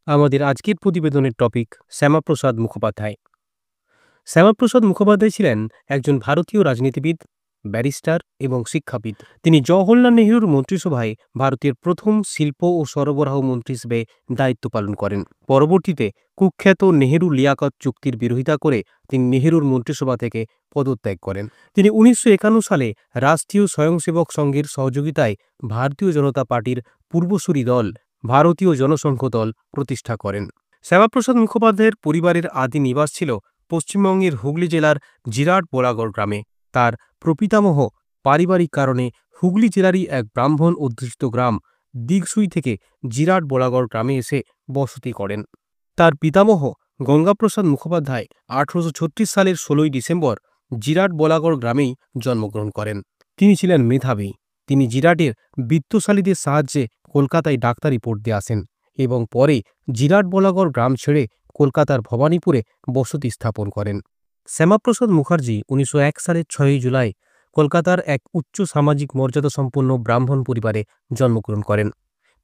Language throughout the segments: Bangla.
আমাদের আজকের প্রতিবেদনের টপিক শ্যামাপ্রসাদ মুখোপাধ্যায়। শ্যামাপ্রসাদ মুখোপাধ্যায় ছিলেন একজন ভারতীয় রাজনীতিবিদ, ব্যারিস্টার এবং শিক্ষাবিদ। তিনি জওহরলাল নেহরুর মন্ত্রিসভায় ভারতের প্রথম শিল্প ও সরবরাহ মন্ত্রী হিসেবে দায়িত্ব পালন করেন। পরবর্তীতে কুখ্যাত নেহেরু লিয়াকত চুক্তির বিরোধিতা করে তিনি নেহেরুর মন্ত্রিসভা থেকে পদত্যাগ করেন। তিনি 1951 সালে রাষ্ট্রীয় স্বয়ংসেবক সংঘের সহযোগিতায় ভারতীয় জনতা পার্টির পূর্বসূরি দল ভারতীয় জনসংঘ দল প্রতিষ্ঠা করেন। শ্যামাপ্রসাদ মুখোপাধ্যায়ের পরিবারের আদি নিবাস ছিল পশ্চিমবঙ্গের হুগলি জেলার জিরাট বোলাগড় গ্রামে। তার প্রপিতামহ পারিবারিক কারণে হুগলি জেলারই এক ব্রাহ্মণ অধ্যুষিত গ্রাম দিগসুই থেকে জিরাট বোলাগড় গ্রামে এসে বসতি করেন। তার পিতামহ গঙ্গাপ্রসাদ মুখোপাধ্যায় 1836 সালের 16ই ডিসেম্বর জিরাট বোলাগড় গ্রামেই জন্মগ্রহণ করেন। তিনি ছিলেন মেধাবী। তিনি জিরাটের বিত্তশালীদের সাহায্যে কলকাতায় ডাক্তারি পড়তে আসেন এবং পরে জিরাট বোলাগড় গ্রাম ছেড়ে কলকাতার ভবানীপুরে বসতি স্থাপন করেন। শ্যামাপ্রসাদ মুখার্জি 1901 সালের 6ই জুলাই কলকাতার এক উচ্চ সামাজিক মর্যাদা সম্পন্ন ব্রাহ্মণ পরিবারে জন্মগ্রহণ করেন।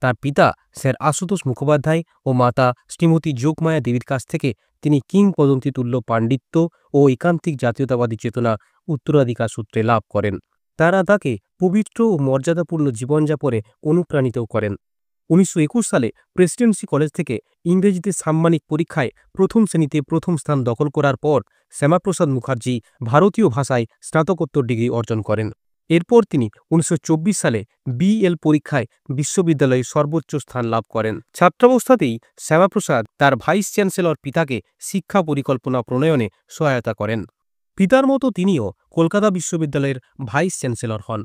তার পিতা স্যার আশুতোষ মুখোপাধ্যায় ও মাতা শ্রীমতী যোগমায়া দেবীর কাছ থেকে তিনি কিংবদন্তি তুল্য পাণ্ডিত্য ও একান্তিক জাতীয়তাবাদী চেতনা উত্তরাধিকার সূত্রে লাভ করেন। তারা তাকে পবিত্র ও মর্যাদাপূর্ণ জীবনযাপনে অনুপ্রাণিত করেন। 1921 সালে প্রেসিডেন্সি কলেজ থেকে ইংরেজিতে সাম্মানিক পরীক্ষায় প্রথম শ্রেণীতে প্রথম স্থান দখল করার পর শ্যামাপ্রসাদ মুখার্জি ভারতীয় ভাষায় স্নাতকোত্তর ডিগ্রি অর্জন করেন। এরপর তিনি 1924 সালে বিএল পরীক্ষায় বিশ্ববিদ্যালয়ে সর্বোচ্চ স্থান লাভ করেন। ছাত্রাবস্থাতেই শ্যামাপ্রসাদ তার ভাইস চ্যান্সেলর পিতাকে শিক্ষা পরিকল্পনা প্রণয়নে সহায়তা করেন। পিতার মতো তিনিও কলকাতা বিশ্ববিদ্যালয়ের ভাইস চ্যান্সেলর হন।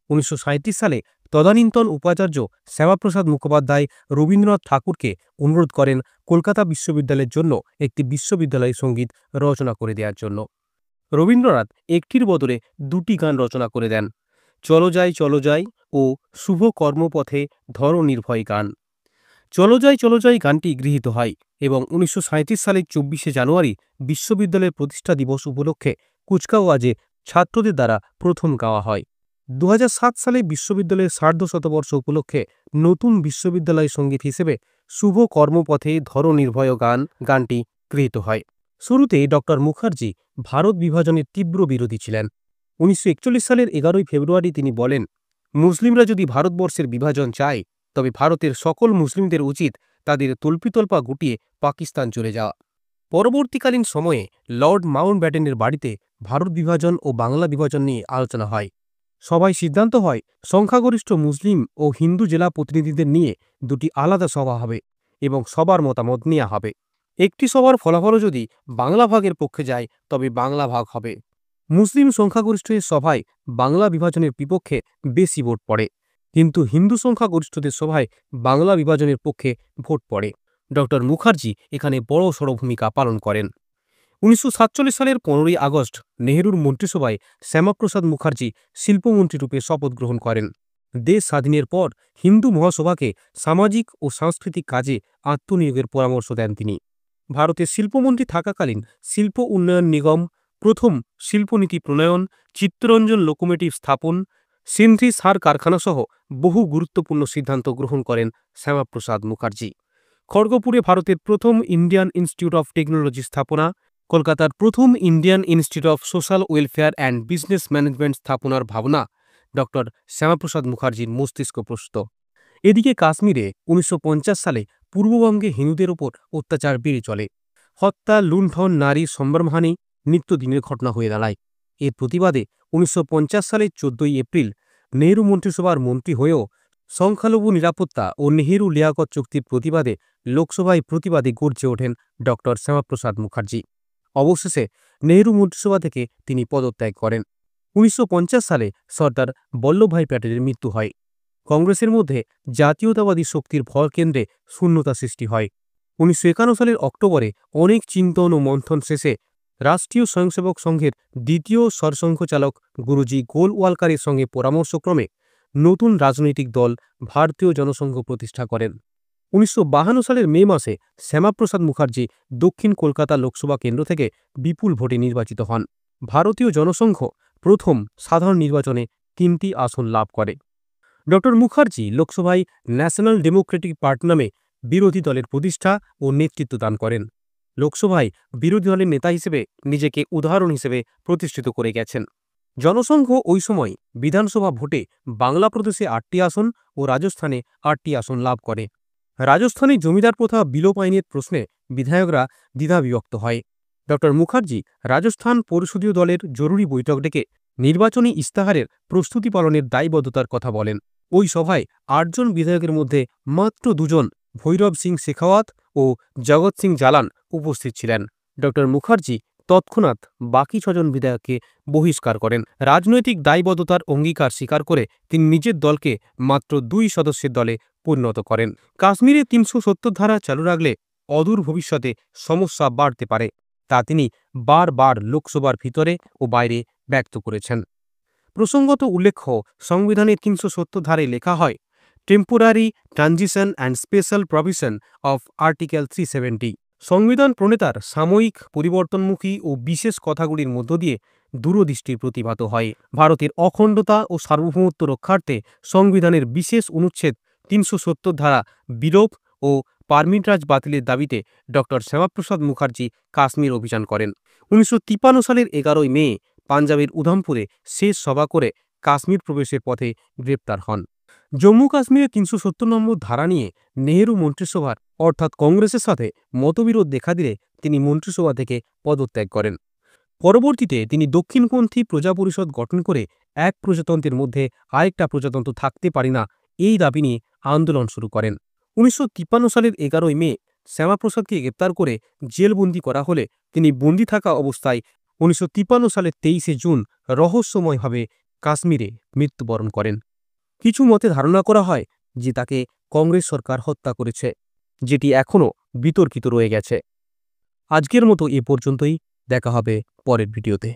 1937 সালে তদানীন্তন উপাচার্য শ্যামাপ্রসাদ মুখোপাধ্যায় রবীন্দ্রনাথ ঠাকুরকে অনুরোধ করেন কলকাতা বিশ্ববিদ্যালয়ের জন্য একটি বিশ্ববিদ্যালয় সঙ্গীত রচনা করে দেওয়ার জন্য। রবীন্দ্রনাথ একটির বদলে দুটি গান রচনা করে দেন, চলো যাই ও শুভ কর্মপথে ধরো নির্ভয় গান। চলো যাই গানটি গৃহীত হয় এবং 1937 সালের 24শে জানুয়ারি বিশ্ববিদ্যালয়ের প্রতিষ্ঠা দিবস উপলক্ষে কুচকাওয়াজে ছাত্রদের দ্বারা প্রথম গাওয়া হয়। 2007 সালে বিশ্ববিদ্যালয়ের সার্ধশতবর্ষ উপলক্ষে নতুন বিশ্ববিদ্যালয় সঙ্গীত হিসেবে শুভ কর্মপথে ধরো নির্ভয় গানটি গৃহীত হয়। শুরুতে ডক্টর মুখার্জি ভারত বিভাজনের তীব্র বিরোধী ছিলেন। 1941 সালের 11ই ফেব্রুয়ারি তিনি বলেন, মুসলিমরা যদি ভারতবর্ষের বিভাজন চায় তবে ভারতের সকল মুসলিমদের উচিত তাদের তল্পিতল্পা গুটিয়ে পাকিস্তান চলে যাওয়া। পরবর্তীকালীন সময়ে লর্ড মাউন্টব্যাটেনের বাড়িতে ভারত বিভাজন ও বাংলা বিভাজন নিয়ে আলোচনা হয়। সভায় সিদ্ধান্ত হয় সংখ্যাগরিষ্ঠ মুসলিম ও হিন্দু জেলা প্রতিনিধিদের নিয়ে দুটি আলাদা সভা হবে এবং সবার মতামত নেওয়া হবে। একটি সভার ফলাফলও যদি বাংলা ভাগের পক্ষে যায় তবে বাংলা ভাগ হবে। মুসলিম সংখ্যাগরিষ্ঠের সভায় বাংলা বিভাজনের বিপক্ষে বেশি ভোট পড়ে, কিন্তু হিন্দু সংখ্যাগরিষ্ঠদের সভায় বাংলা বিভাজনের পক্ষে ভোট পড়ে। ডক্টর মুখার্জি এখানে বড়সড় ভূমিকা পালন করেন। 1947 সালের 15ই আগস্ট নেহেরুর মন্ত্রিসভায় শ্যামাপ্রসাদ মুখার্জি শিল্পমন্ত্রী রূপে শপথ গ্রহণ করেন। দেশ স্বাধীনের পর হিন্দু মহাসভাকে সামাজিক ও সাংস্কৃতিক কাজে আত্মনিয়োগের পরামর্শ দেন তিনি। ভারতের শিল্পমন্ত্রী থাকাকালীন শিল্প উন্নয়ন নিগম, প্রথম শিল্পনীতি প্রণয়ন, চিত্তরঞ্জন লোকোমোটিভ স্থাপন, সিন্ধি সার কারখানা সহ বহু গুরুত্বপূর্ণ সিদ্ধান্ত গ্রহণ করেন শ্যামাপ্রসাদ মুখার্জি। খড়গপুরে ভারতের প্রথম ইন্ডিয়ান ইনস্টিটিউট অফ টেকনোলজি স্থাপনা, কলকাতার প্রথম Indian institute of social welfare and business management স্থাপনার ভাবনা ডক্টর শ্যামাপ্রসাদ মুখার্জির মস্তিষ্কপ্রসূত। এদিকে কাশ্মীরে 1950 সালে পূর্ববঙ্গে হিন্দুদের ওপর অত্যাচার বেড়ে চলে। হত্যা, লুণ্ঠন, নারী সম্ভ্রমহানি নিত্যদিনের ঘটনা হয়ে দাঁড়ায়। এর প্রতিবাদে 1950 সালের 14ই এপ্রিল নেহরু মন্ত্রিসভার মন্ত্রী হয়েও সংখ্যালঘু নিরাপত্তা ও নেহেরু লিয়াকত চুক্তির প্রতিবাদে লোকসভায় প্রতিবাদে গর্জে ওঠেন ডক্টর শ্যামাপ্রসাদ মুখার্জি। অবশেষে নেহরু মন্ত্রিসভা থেকে তিনি পদত্যাগ করেন। 1950 সালে সর্দার বল্লভভাই প্যাটেলের মৃত্যু হয়। কংগ্রেসের মধ্যে জাতীয়তাবাদী শক্তির ভর কেন্দ্রে শূন্যতা সৃষ্টি হয়। 1951 সালের অক্টোবরে অনেক চিন্তন ও মন্থন শেষে রাষ্ট্রীয় স্বয়ংসেবক সংঘের দ্বিতীয় সরসংঘচালক গুরুজি গোলওয়ালকারের সঙ্গে পরামর্শক্রমে নতুন রাজনৈতিক দল ভারতীয় জনসংঘ প্রতিষ্ঠা করেন। 1952 সালের মে মাসে শ্যামাপ্রসাদ মুখার্জি দক্ষিণ কলকাতা লোকসভা কেন্দ্র থেকে বিপুল ভোটে নির্বাচিত হন। ভারতীয় জনসংঘ প্রথম সাধারণ নির্বাচনে 3টি আসন লাভ করে। ডক্টর মুখার্জি লোকসভায় ন্যাশনাল ডেমোক্রেটিক পার্টি নামে বিরোধী দলের প্রতিষ্ঠা ও নেতৃত্ব দান করেন। লোকসভায় বিরোধী দলের নেতা হিসেবে নিজেকে উদাহরণ হিসেবে প্রতিষ্ঠিত করে গেছেন। জনসংঘ ওই সময় বিধানসভা ভোটে বাংলা প্রদেশে ৮টি আসন ও রাজস্থানে ৮টি আসন লাভ করে। রাজস্থানে জমিদার প্রথা বিলোপ আইনের প্রশ্নে বিধায়করা দ্বিধাবিভক্ত হয়। ড মুখার্জি রাজস্থান পরিষদীয় দলের জরুরি বৈঠক ডেকে নির্বাচনী ইস্তাহারের প্রস্তুতি পালনের দায়বদ্ধতার কথা বলেন। ওই সভায় ৮ জন বিধায়কের মধ্যে মাত্র ২ জন ভৈরব সিং শেখাওয়াত ও জগৎ সিং জালান উপস্থিত ছিলেন। ড মুখার্জি তৎক্ষণাৎ বাকি ৬ জন বিধায়ককে বহিষ্কার করেন। রাজনৈতিক দায়বদ্ধতার অঙ্গীকার স্বীকার করে তিনি নিজের দলকে মাত্র ২ সদস্যের দলে পরিণত করেন। কাশ্মীরে ৩৭০ ধারা চালু রাখলে অদূর ভবিষ্যতে সমস্যা বাড়তে পারে, তা তিনি বারবার লোকসভার ভিতরে ও বাইরে ব্যক্ত করেছেন। প্রসঙ্গত উল্লেখ্য, সংবিধানের ৩৭০ ধারায় লেখা হয়, temporary transition and special provision of article 370। সংবিধান প্রণেতার সাময়িক পরিবর্তনমুখী ও বিশেষ কথাগুলির মধ্য দিয়ে দূরদৃষ্টির প্রতিভাত হয়। ভারতের অখণ্ডতা ও সার্বভৌমত্ব রক্ষার্থে সংবিধানের বিশেষ অনুচ্ছেদ ৩৭০ ধারা বিলোপ ও পারমিটরাজ বাতিলের দাবিতে ড শ্যামাপ্রসাদ মুখার্জি কাশ্মীর অভিযান করেন। ১৯৫৩ সালের ১১ই মে পাঞ্জাবের উধামপুরে শেষ সভা করে কাশ্মীর প্রবেশের পথে গ্রেপ্তার হন। জম্মু কাশ্মীরে ৩৭০ নম্বর ধারা নিয়ে নেহেরু মন্ত্রিসভার অর্থাৎ কংগ্রেসের সাথে মতবিরোধ দেখা দিলে তিনি মন্ত্রিসভা থেকে পদত্যাগ করেন। পরবর্তীতে তিনি দক্ষিণপন্থী প্রজা পরিষদ গঠন করে এক প্রজাতন্ত্রের মধ্যে আরেকটা প্রজাতন্ত্র থাকতে পারে না এই দাবি নিয়ে আন্দোলন শুরু করেন। ১৯৫৩ সালের ১১ই মে শ্যামাপ্রসাদকে গ্রেপ্তার করে জেলবন্দি করা হলে তিনি বন্দি থাকা অবস্থায় ১৯৫৩ সালের ২৩শে জুন রহস্যময়ভাবে কাশ্মীরে মৃত্যুবরণ করেন। কিছু মতে ধারণা করা হয় যে তাকে কংগ্রেস সরকার হত্যা করেছে, যেটি এখনও বিতর্কিত রয়ে গেছে। আজকের মতো এ পর্যন্তই, দেখা হবে পরের ভিডিওতে।